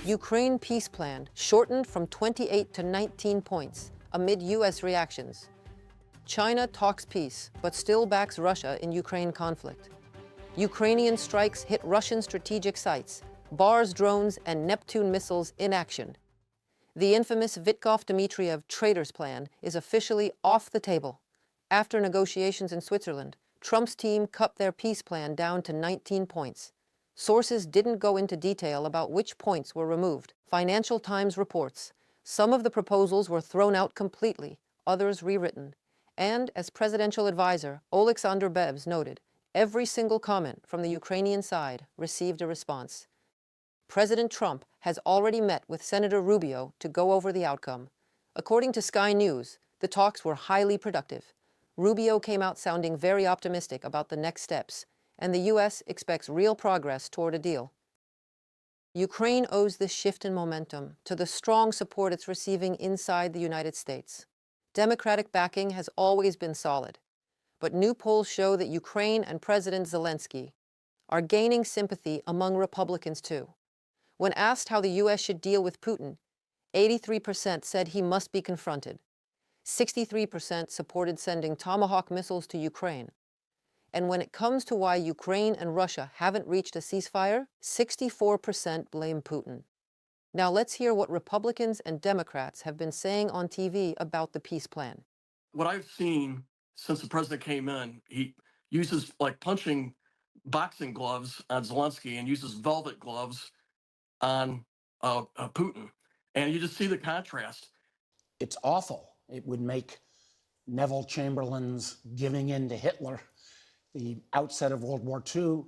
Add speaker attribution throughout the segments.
Speaker 1: Ukraine peace plan shortened from 28 to 19 points amid U.S. reactions. China talks peace, but still backs Russia in Ukraine conflict. Ukrainian strikes hit Russian strategic sites, bars drones and Neptune missiles in action. The infamous Witkoff-Dmitriev traitors plan is officially off the table. After negotiations in Switzerland, Trump's team cut their peace plan down to 19 points. Sources didn't go into detail about which points were removed. Financial Times reports some of the proposals were thrown out completely, others rewritten. And as presidential advisor Oleksandr Bevs noted, every single comment from the Ukrainian side received a response. President Trump has already met with Senator Rubio to go over the outcome. According to Sky News, the talks were highly productive. Rubio came out sounding very optimistic about the next steps, and the U.S. expects real progress toward a deal. Ukraine owes this shift in momentum to the strong support it's receiving inside the United States. Democratic backing has always been solid, but new polls show that Ukraine and President Zelensky are gaining sympathy among Republicans too. When asked how the U.S. should deal with Putin, 83% said he must be confronted. 63% supported sending Tomahawk missiles to Ukraine. And when it comes to why Ukraine and Russia haven't reached a ceasefire, 64% blame Putin. Now let's hear what Republicans and Democrats have been saying on TV about the peace plan.
Speaker 2: What I've seen since the president came in, he uses like punching boxing gloves on Zelensky and uses velvet gloves on Putin. And you just see the contrast.
Speaker 3: It's awful. It would make Neville Chamberlain's giving in to Hitler, the outset of World War II,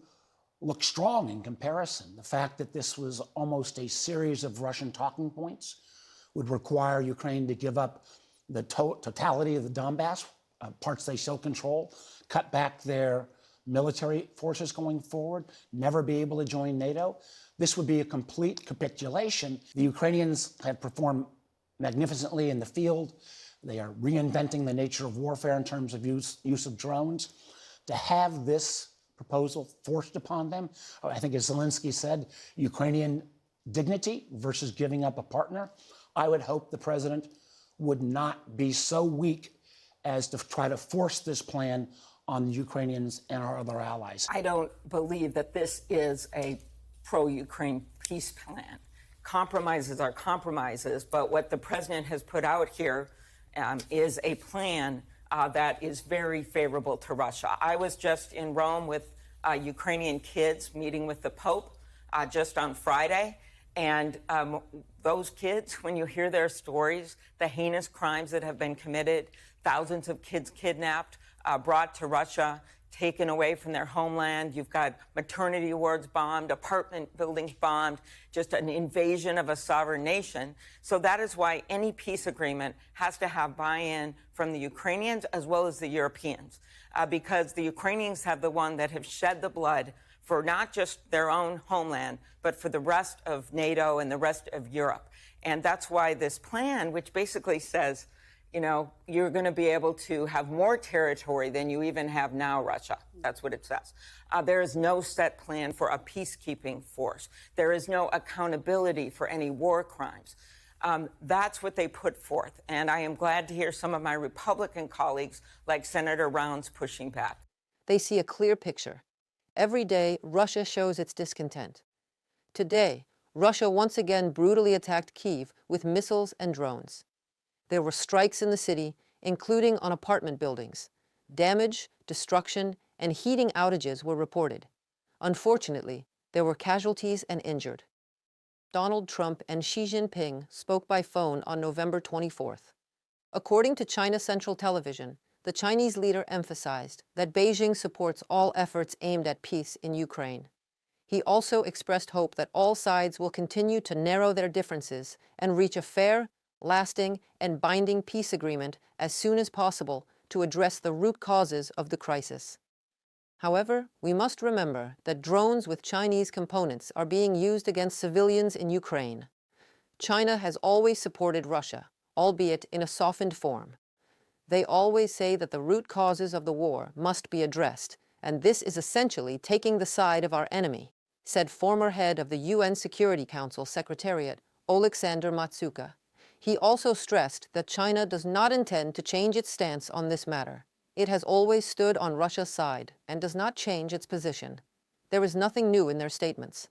Speaker 3: look strong in comparison. The fact that this was almost a series of Russian talking points would require Ukraine to give up the totality of the Donbass, parts they still control, cut back their military forces going forward, never be able to join NATO. This would be a complete capitulation. The Ukrainians have performed magnificently in the field. They are reinventing the nature of warfare in terms of use of drones. To have this proposal forced upon them, I think as Zelensky said, Ukrainian dignity versus giving up a partner, I would hope the president would not be so weak as to try to force this plan on the Ukrainians and our other allies.
Speaker 4: I don't believe that this is a pro-Ukraine peace plan. Compromises are compromises, but what the president has put out here is a plan that is very favorable to Russia. I was just in Rome with Ukrainian kids meeting with the Pope just on Friday. And those kids, when you hear their stories, the heinous crimes that have been committed, thousands of kids kidnapped, brought to Russia, taken away from their homeland. You've got maternity wards bombed, apartment buildings bombed, just an invasion of a sovereign nation. So that is why any peace agreement has to have buy-in from the Ukrainians as well as the Europeans, because the Ukrainians have the one that have shed the blood for not just their own homeland, but for the rest of NATO and the rest of Europe. And that's why this plan, which basically says, you know, you're going to be able to have more territory than you even have now, Russia. That's what it says. There is no set plan for a peacekeeping force. There is no accountability for any war crimes. That's what they put forth. And I am glad to hear some of my Republican colleagues, like Senator Rounds, pushing back.
Speaker 1: They see a clear picture. Every day, Russia shows its discontent. Today, Russia once again brutally attacked Kyiv with missiles and drones. There were strikes in the city, including on apartment buildings. Damage, destruction, and heating outages were reported. Unfortunately, there were casualties and injured. Donald Trump and Xi Jinping spoke by phone on November 24th. According to China Central Television, the Chinese leader emphasized that Beijing supports all efforts aimed at peace in Ukraine. He also expressed hope that all sides will continue to narrow their differences and reach a fair, lasting, and binding peace agreement as soon as possible to address the root causes of the crisis. However, we must remember that drones with Chinese components are being used against civilians in Ukraine. China has always supported Russia, albeit in a softened form. They always say that the root causes of the war must be addressed, and this is essentially taking the side of our enemy. said former head of the UN Security Council Secretariat, Oleksandr Matsuka. He also stressed that China does not intend to change its stance on this matter. It has always stood on Russia's side and does not change its position. There is nothing new in their statements.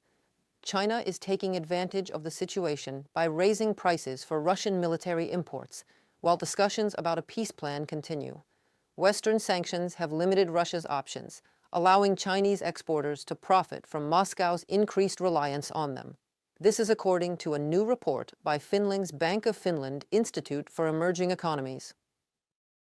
Speaker 1: China is taking advantage of the situation by raising prices for Russian military imports, while discussions about a peace plan continue. Western sanctions have limited Russia's options, allowing Chinese exporters to profit from Moscow's increased reliance on them. This is according to a new report by Finland's Bank of Finland Institute for Emerging Economies.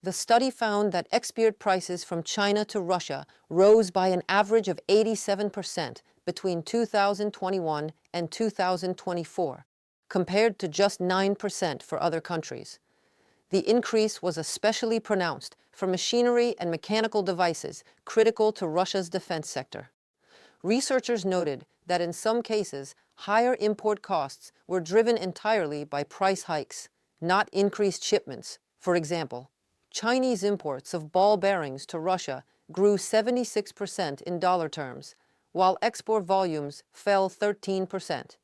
Speaker 1: The study found that export prices from China to Russia rose by an average of 87% between 2021 and 2024, compared to just 9% for other countries. The increase was especially pronounced for machinery and mechanical devices critical to Russia's defense sector. Researchers noted that in some cases, higher import costs were driven entirely by price hikes, not increased shipments. For example, Chinese imports of ball bearings to Russia grew 76% in dollar terms, while export volumes fell 13%.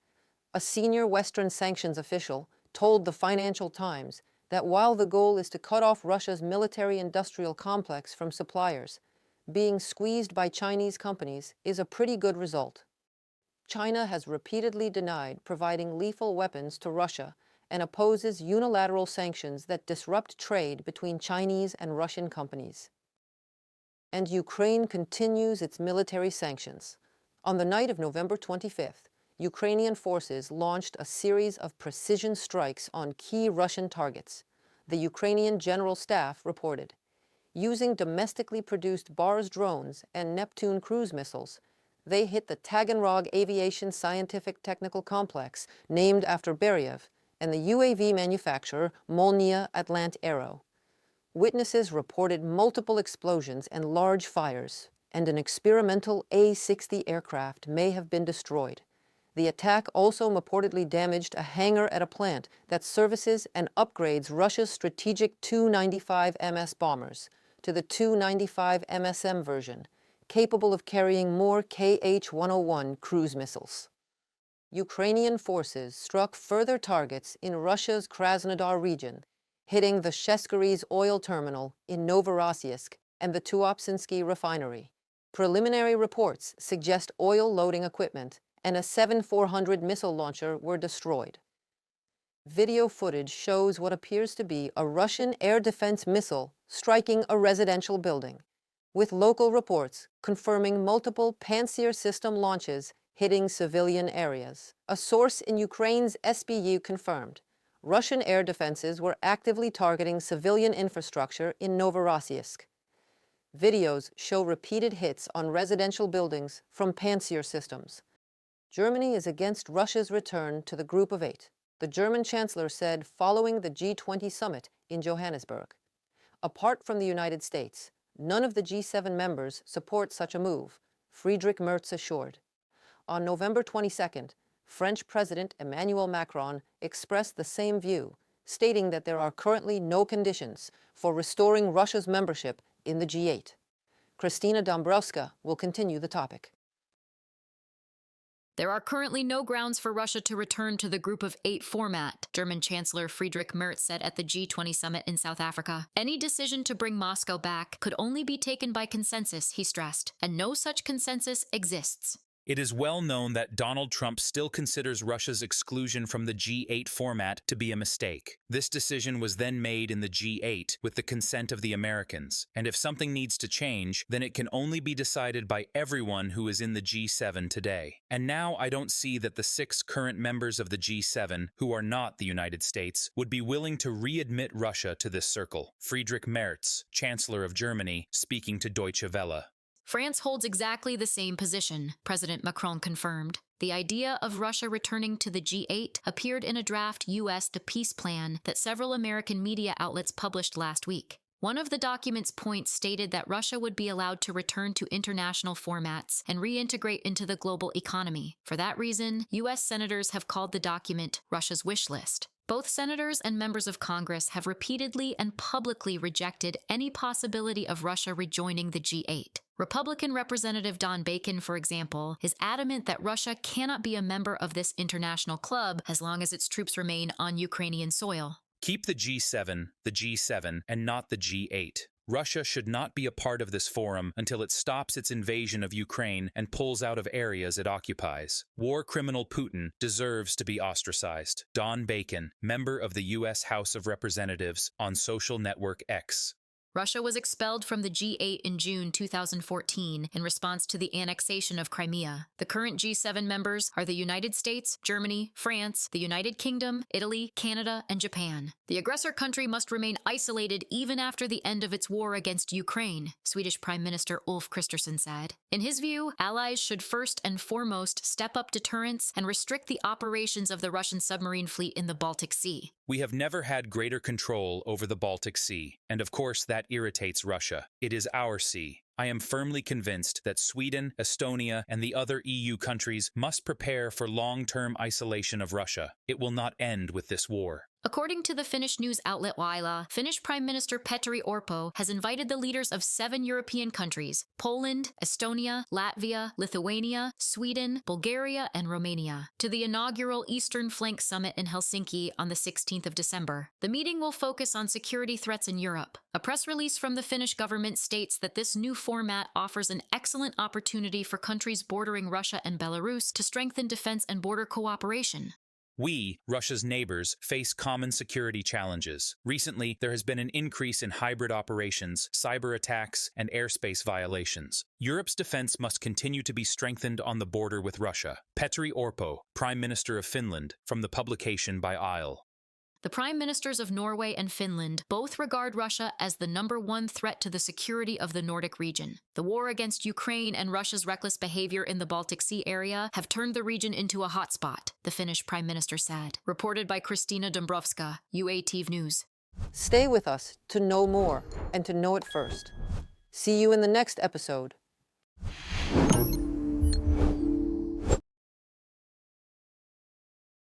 Speaker 1: A senior Western sanctions official told the Financial Times that while the goal is to cut off Russia's military-industrial complex from suppliers, being squeezed by Chinese companies is a pretty good result. China has repeatedly denied providing lethal weapons to Russia and opposes unilateral sanctions that disrupt trade between Chinese and Russian companies. And Ukraine continues its military sanctions. On the night of November 25th, Ukrainian forces launched a series of precision strikes on key Russian targets, the Ukrainian General Staff reported. Using domestically produced Bars drones and Neptune cruise missiles, they hit the Taganrog Aviation Scientific Technical Complex, named after Beriev, and the UAV manufacturer Molnia Atlant Aero. Witnesses reported multiple explosions and large fires, and an experimental A-60 aircraft may have been destroyed. The attack also reportedly damaged a hangar at a plant that services and upgrades Russia's strategic Tu-95 MS bombers to the Tu-95 MSM version, capable of carrying more Kh-101 cruise missiles. Ukrainian forces struck further targets in Russia's Krasnodar region, hitting the Sheskari's oil terminal in Novorossiysk and the Tuapsinsky refinery. Preliminary reports suggest oil loading equipment and a 7-400 missile launcher were destroyed. Video footage shows what appears to be a Russian air defense missile striking a residential building, with local reports confirming multiple Pantsir system launches hitting civilian areas. A source in Ukraine's SBU confirmed Russian air defenses were actively targeting civilian infrastructure in Novorossiysk. Videos show repeated hits on residential buildings from Pantsir systems. Germany is against Russia's return to the Group of Eight, the German chancellor said following the G20 summit in Johannesburg. Apart from the United States, none of the G7 members support such a move, Friedrich Merz assured. On November 22nd, French President Emmanuel Macron expressed the same view, stating that there are currently no conditions for restoring Russia's membership in the G8. Kristina Dombrowska will continue the topic.
Speaker 5: There are currently no grounds for Russia to return to the Group of Eight format, German Chancellor Friedrich Merz said at the G20 summit in South Africa. Any decision to bring Moscow back could only be taken by consensus, he stressed, and no such consensus exists.
Speaker 6: It is well known that Donald Trump still considers Russia's exclusion from the G8 format to be a mistake. This decision was then made in the G8 with the consent of the Americans, and if something needs to change, then it can only be decided by everyone who is in the G7 today. And now I don't see that the 6 current members of the G7, who are not the United States, would be willing to readmit Russia to this circle. Friedrich Merz, Chancellor of Germany, speaking to Deutsche Welle.
Speaker 5: France holds exactly the same position, President Macron confirmed. The idea of Russia returning to the G8 appeared in a draft U.S. peace plan that several American media outlets published last week. One of the document's points stated that Russia would be allowed to return to international formats and reintegrate into the global economy. For that reason, U.S. senators have called the document Russia's wish list. Both senators and members of Congress have repeatedly and publicly rejected any possibility of Russia rejoining the G8. Republican Representative Don Bacon, for example, is adamant that Russia cannot be a member of this international club as long as its troops remain on Ukrainian soil.
Speaker 6: Keep the G7, and not the G8. Russia should not be a part of this forum until it stops its invasion of Ukraine and pulls out of areas it occupies. War criminal Putin deserves to be ostracized. Don Bacon, member of the U.S. House of Representatives, on social network X.
Speaker 5: Russia was expelled from the G8 in June 2014 in response to the annexation of Crimea. The current G7 members are the United States, Germany, France, the United Kingdom, Italy, Canada, and Japan. The aggressor country must remain isolated even after the end of its war against Ukraine, Swedish Prime Minister Ulf Kristersson said. In his view, allies should first and foremost step up deterrence and restrict the operations of the Russian submarine fleet in the Baltic Sea.
Speaker 6: We have never had greater control over the Baltic Sea, and of course that irritates Russia. It is our sea. I am firmly convinced that Sweden, Estonia, and the other EU countries must prepare for long-term isolation of Russia. It will not end with this war.
Speaker 5: According to the Finnish news outlet Yle, Finnish Prime Minister Petteri Orpo has invited the leaders of 7 European countries, Poland, Estonia, Latvia, Lithuania, Sweden, Bulgaria, and Romania, to the inaugural Eastern Flank Summit in Helsinki on the 16th of December. The meeting will focus on security threats in Europe. A press release from the Finnish government states that this new format offers an excellent opportunity for countries bordering Russia and Belarus to strengthen defense and border cooperation.
Speaker 6: We, Russia's neighbors, face common security challenges. Recently, there has been an increase in hybrid operations, cyber attacks, and airspace violations. Europe's defense must continue to be strengthened on the border with Russia. Petteri Orpo, Prime Minister of Finland, from the publication by Yle.
Speaker 5: The prime ministers of Norway and Finland both regard Russia as the #1 threat to the security of the Nordic region. The war against Ukraine and Russia's reckless behavior in the Baltic Sea area have turned the region into a hotspot, the Finnish prime minister said. Reported by Kristina Dombrovska, UATV News.
Speaker 1: Stay with us to know more and to know it first. See you in the next episode